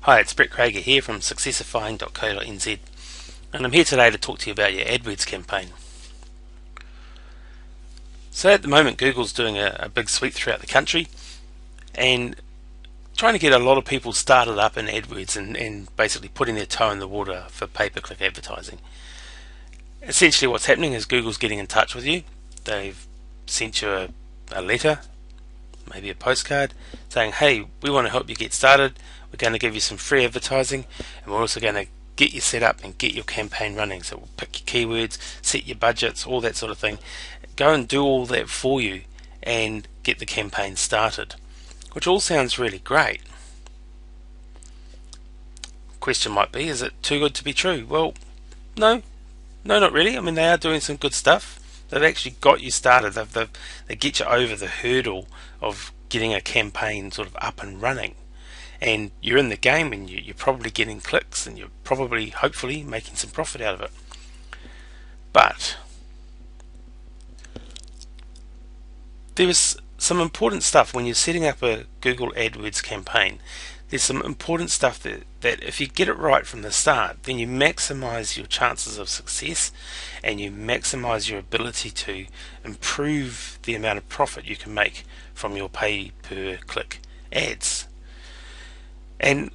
Hi, it's Brett Krager here from Successifying.co.nz, and I'm here today to talk to you about your AdWords campaign. So at the moment Google's doing a big sweep throughout the country and trying to get a lot of people started up in AdWords and basically putting their toe in the water for pay-per-click advertising. Essentially what's happening is Google's getting in touch with you. They've sent you a letter, maybe a postcard, saying, hey, we want to help you get started. We're going to give you some free advertising, and we're also going to get you set up and get your campaign running. So we'll pick your keywords, set your budgets, all that sort of thing. Go and do all that for you and get the campaign started, which all sounds really great. Question might be, is it too good to be true? Well, no, not really. I mean, they are doing some good stuff. They've actually got you started. They get you over the hurdle of getting a campaign sort of up and running. And you're in the game, and you're probably getting clicks, and you're probably, hopefully, making some profit out of it. But there is some important stuff when you're setting up a Google AdWords campaign. There's some important stuff that if you get it right from the start, then you maximize your chances of success, and you maximize your ability to improve the amount of profit you can make from your pay-per-click ads. And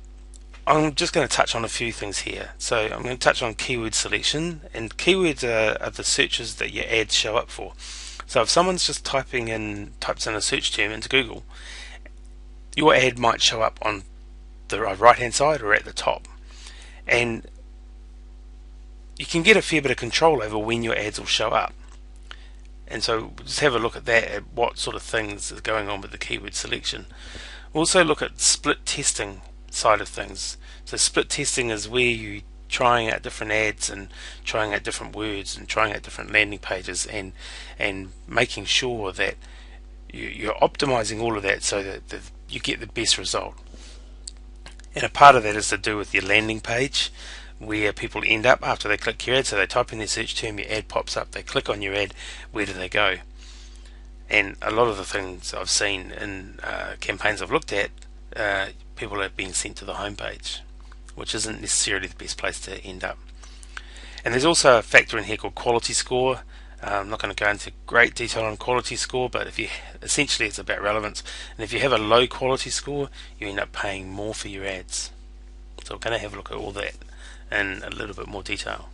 I'm just going to touch on a few things here. So I'm going to touch on keyword selection, and keywords are the searches that your ads show up for. So if someone's just types in a search term into Google, your ad might show up on the right hand side or at the top, and you can get a fair bit of control over when your ads will show up. And so just have a look at that, at what sort of things are going on with the keyword selection. Also look at split testing side of things. So split testing is where you trying out different ads and trying out different words and trying out different landing pages and making sure that you're optimizing all of that so that you get the best result. And a part of that is to do with your landing page, where people end up after they click your ad. So they type in their search term, your ad pops up, they click on your ad, where do they go? And a lot of the things I've seen in campaigns I've looked at, people are being sent to the home page, which isn't necessarily the best place to end up. And there's also a factor in here called quality score. I'm not going to go into great detail on quality score, but essentially it's about relevance. And if you have a low quality score, you end up paying more for your ads. So we're going to have a look at all that in a little bit more detail.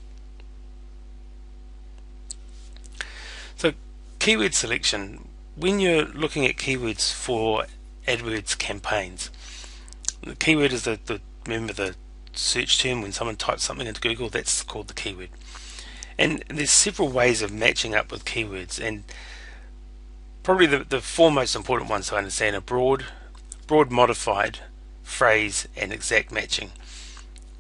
So keyword selection, when you're looking at keywords for AdWords campaigns, the keyword is remember the search term. When someone types something into Google, that's called the keyword. And there's several ways of matching up with keywords, and probably the four most important ones to understand are broad, modified, phrase, and exact matching.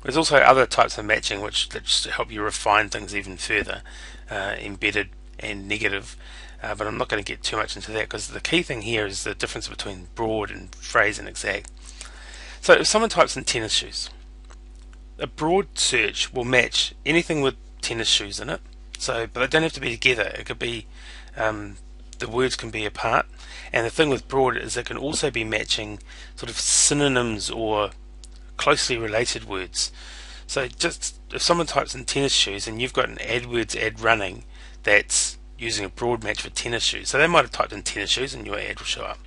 There's also other types of matching which just help you refine things even further, embedded and negative, but I'm not going to get too much into that, because the key thing here is the difference between broad and phrase and exact. So if someone types in tennis shoes, a broad search will match anything with tennis shoes in it. So, but they don't have to be together. It could be the words can be apart. And the thing with broad is it can also be matching sort of synonyms or closely related words. So just if someone types in tennis shoes and you've got an AdWords ad running that's using a broad match for tennis shoes, so they might have typed in tennis shoes and your ad will show up.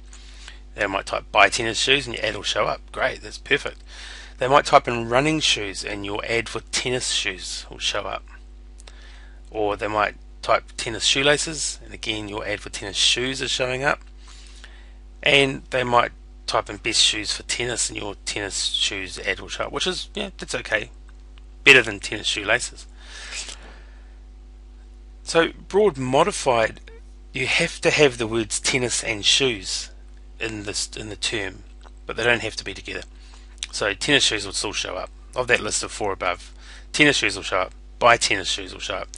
They might type buy tennis shoes and your ad will show up. Great, that's perfect. They might type in running shoes and your ad for tennis shoes will show up. Or they might type tennis shoelaces, and again your ad for tennis shoes is showing up. And they might type in best shoes for tennis, and your tennis shoes ad will show up, which is, that's okay. Better than tennis shoelaces. So broad modified, you have to have the words tennis and shoes in the term, but they don't have to be together. So tennis shoes will still show up. Of that list of four above, tennis shoes will show up, buy tennis shoes will show up,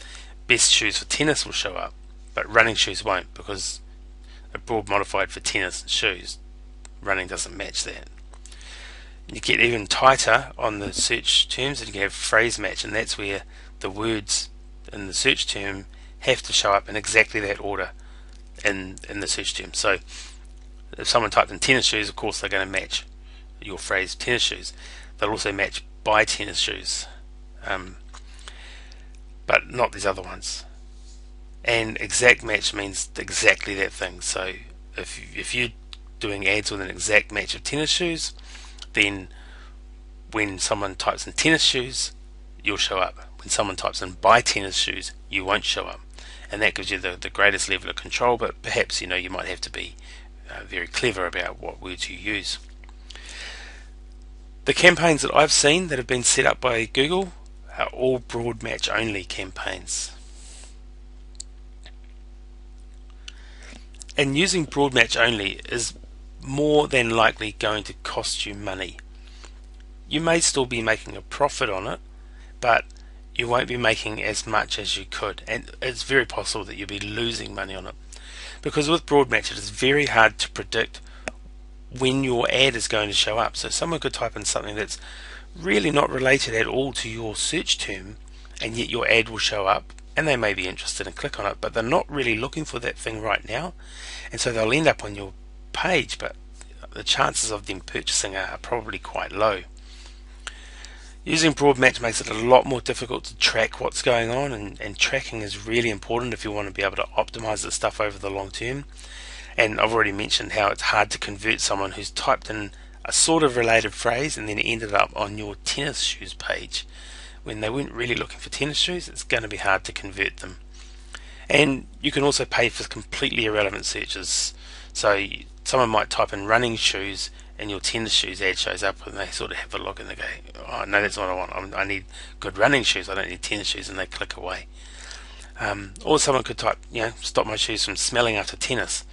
best shoes for tennis will show up, but running shoes won't, because a broad modified for tennis and shoes, running doesn't match that. You get even tighter on the search terms, and you can have phrase match, and that's where the words in the search term have to show up in exactly that order in the search term. So if someone typed in tennis shoes, of course they're going to match your phrase tennis shoes. they'll also match buy tennis shoes, but not these other ones. And exact match means exactly that thing. So if you're doing ads with an exact match of tennis shoes, then when someone types in tennis shoes, you'll show up. When someone types in buy tennis shoes, you won't show up. And that gives you the greatest level of control, but perhaps you might have to be very clever about what words you use. The campaigns that I've seen that have been set up by Google are all broad match only campaigns. And using broad match only is more than likely going to cost you money. You may still be making a profit on it, but you won't be making as much as you could, and it's very possible that you'll be losing money on it, because with broad match it is very hard to predict when your ad is going to show up. So someone could type in something that's really not related at all to your search term, and yet your ad will show up, and they may be interested and click on it, but they're not really looking for that thing right now, and so they'll end up on your page, but the chances of them purchasing are probably quite low. Using broad match makes it a lot more difficult to track what's going on, and tracking is really important if you want to be able to optimize this stuff over the long term. And I've already mentioned how it's hard to convert someone who's typed in a sort of related phrase and then ended up on your tennis shoes page. When they weren't really looking for tennis shoes, it's going to be hard to convert them. And you can also pay for completely irrelevant searches. So someone might type in running shoes and your tennis shoes ad shows up, and they sort of have a look and they go, oh no, that's what I want, I need good running shoes, I don't need tennis shoes, and they click away. Or someone could type, stop my shoes from smelling after tennis,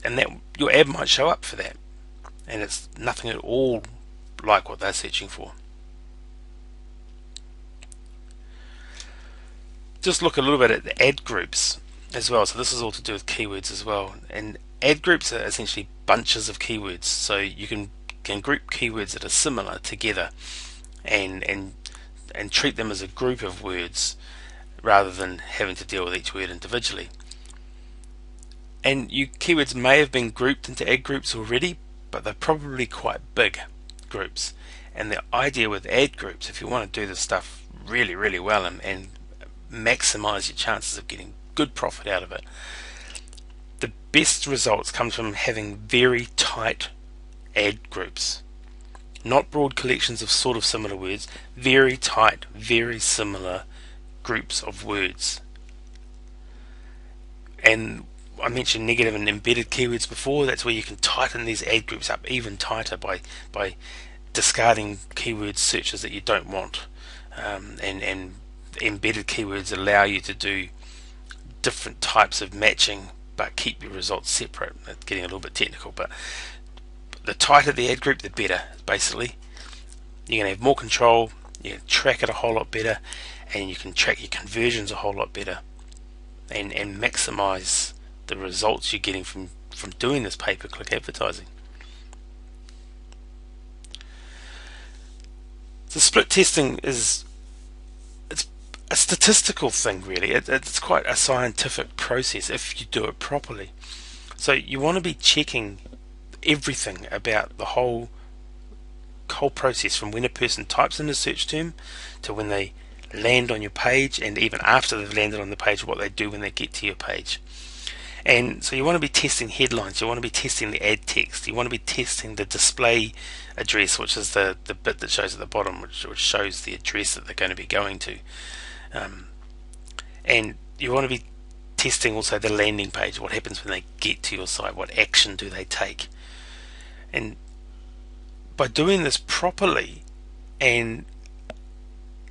and that your ad might show up for that, and it's nothing at all like what they're searching for. Just look a little bit at the ad groups as well. So this is all to do with keywords as well, and ad groups are essentially bunches of keywords. So you can group keywords that are similar together and treat them as a group of words rather than having to deal with each word individually. And keywords may have been grouped into ad groups already, but they're probably quite big groups. And the idea with ad groups, if you want to do this stuff really, really well and maximize your chances of getting good profit out of it, the best results come from having very tight ad groups, not broad collections of sort of similar words, very tight, very similar groups of words. And I mentioned negative and embedded keywords before. That's where you can tighten these ad groups up even tighter by discarding keyword searches that you don't want, and embedded keywords allow you to do different types of matching but keep your results separate. It's getting a little bit technical, but the tighter the ad group, the better. Basically, you're going to have more control, you can track it a whole lot better, and you can track your conversions a whole lot better, and maximize the results you're getting from doing this pay-per-click advertising. So split testing it's a statistical thing, really. It's quite a scientific process if you do it properly. So you want to be checking everything about the whole process, from when a person types in a search term to when they land on your page, and even after they've landed on the page, what they do when they get to your page. And so you want to be testing headlines, you want to be testing the ad text, you want to be testing the display address, which is the bit that shows at the bottom, which shows the address that they're going to be going to. And you want to be testing also the landing page, what happens when they get to your site, what action do they take. And by doing this properly and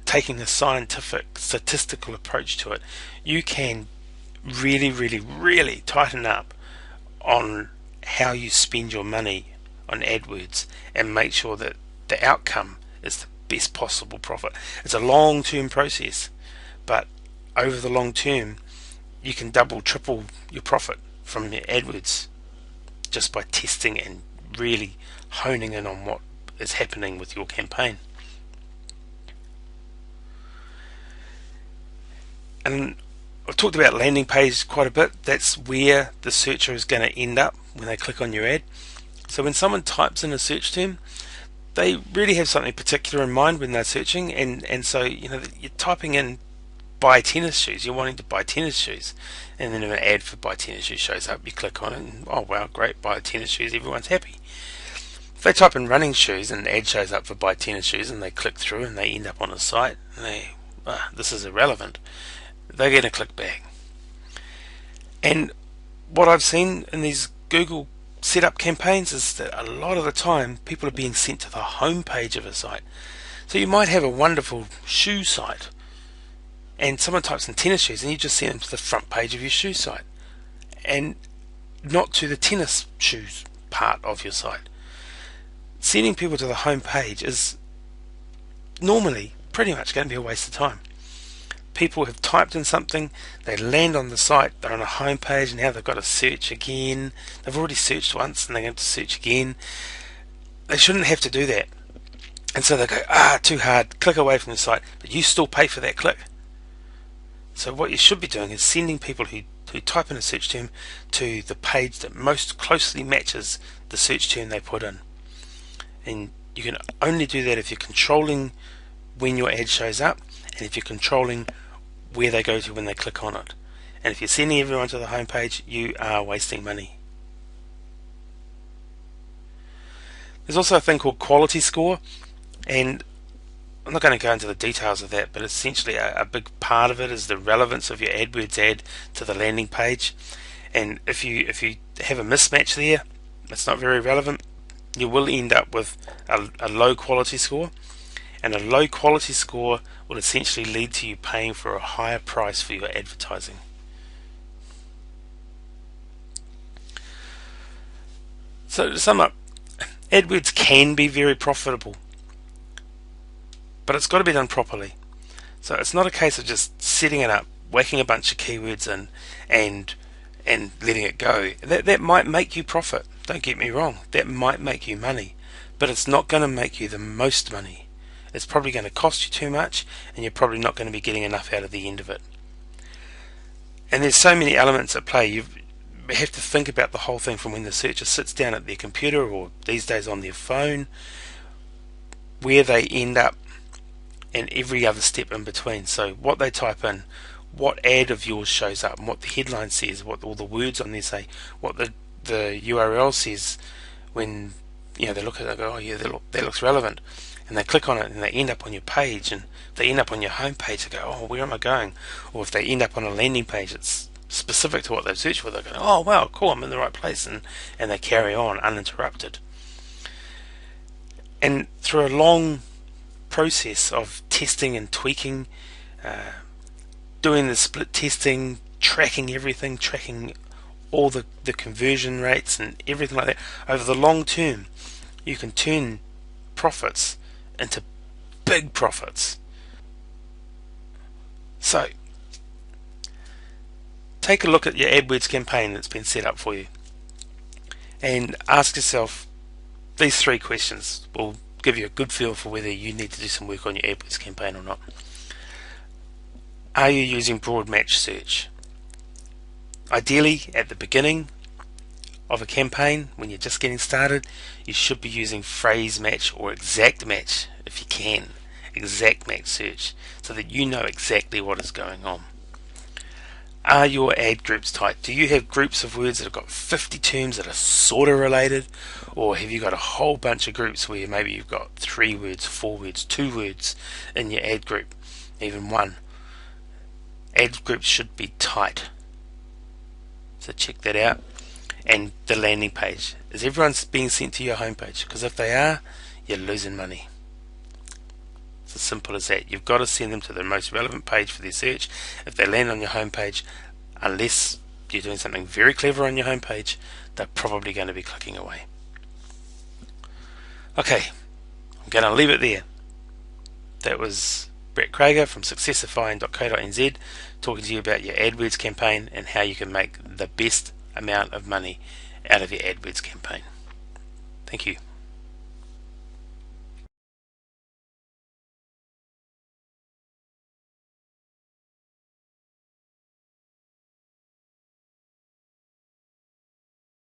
taking a scientific, statistical approach to it, you can really, really, really tighten up on how you spend your money on AdWords and make sure that the outcome is the best possible profit. It's a long-term process, but over the long term you can double, triple your profit from your AdWords just by testing and really honing in on what is happening with your campaign. And I've talked about landing page quite a bit. That's where the searcher is going to end up when they click on your ad. So when someone types in a search term, they really have something particular in mind when they're searching, and so you're typing in buy tennis shoes, you're wanting to buy tennis shoes, and then if an ad for buy tennis shoes shows up, you click on it and oh wow, great, buy tennis shoes, everyone's happy. If they type in running shoes and an ad shows up for buy tennis shoes and they click through and they end up on a site and this is irrelevant, they're going to click back. And what I've seen in these Google setup campaigns is that a lot of the time people are being sent to the home page of a site. So you might have a wonderful shoe site and someone types in tennis shoes and you just send them to the front page of your shoe site and not to the tennis shoes part of your site. Sending people to the home page is normally pretty much going to be a waste of time. People have typed in something, they land on the site, they're on a home page, and now they've got to search again. They've already searched once and they're going to search again. They shouldn't have to do that. And so they go, too hard, click away from the site, but you still pay for that click. So what you should be doing is sending people who type in a search term to the page that most closely matches the search term they put in. And you can only do that if you're controlling when your ad shows up and if you're controlling where they go to when they click on it. And if you're sending everyone to the home page, you are wasting money. There's also a thing called quality score, and I'm not going to go into the details of that, but essentially a big part of it is the relevance of your AdWords ad to the landing page. And if you have a mismatch there, it's not very relevant. You will end up with a low quality score, and a low quality score will essentially lead to you paying for a higher price for your advertising. So to sum up, AdWords can be very profitable, but it's got to be done properly. So it's not a case of just setting it up, whacking a bunch of keywords in and letting it go. That might make you profit, don't get me wrong, that might make you money, but it's not going to make you the most money. It's probably going to cost you too much, and you're probably not going to be getting enough out of the end of it. And there's so many elements at play. You have to think about the whole thing from when the searcher sits down at their computer, or these days on their phone, where they end up, and every other step in between. So what they type in, what ad of yours shows up, and what the headline says, what all the words on there say, what the URL says when they look at it and go, oh yeah, that looks relevant, and they click on it and they end up on your page, and if they end up on your home page, they go, oh, where am I going? Or if they end up on a landing page that's specific to what they've searched for, they go, oh wow, cool, I'm in the right place, and they carry on uninterrupted. And through a long process of testing and tweaking, doing the split testing, tracking everything, tracking all the conversion rates and everything like that, over the long term you can turn profits into big profits. So take a look at your AdWords campaign that's been set up for you and ask yourself these 3 questions. Will give you a good feel for whether you need to do some work on your AdWords campaign or not. Are you using broad match search? Ideally, at the beginning of a campaign, when you're just getting started, you should be using phrase match or exact match if you can. Exact match search, so that you know exactly what is going on. Are your ad groups tight? Do you have groups of words that have got 50 terms that are sort of related? Or have you got a whole bunch of groups where maybe you've got 3 words, 4 words, 2 words in your ad group, even 1? Ad groups should be tight. So check that out. And the landing page. Is everyone being sent to your homepage? Because if they are, you're losing money. It's as simple as that. You've got to send them to the most relevant page for their search. If they land on your homepage, unless you're doing something very clever on your homepage, they're probably going to be clicking away. Okay, I'm going to leave it there. That was Brett Krager from Successifying.co.nz talking to you about your AdWords campaign and how you can make the best amount of money out of your AdWords campaign. Thank you.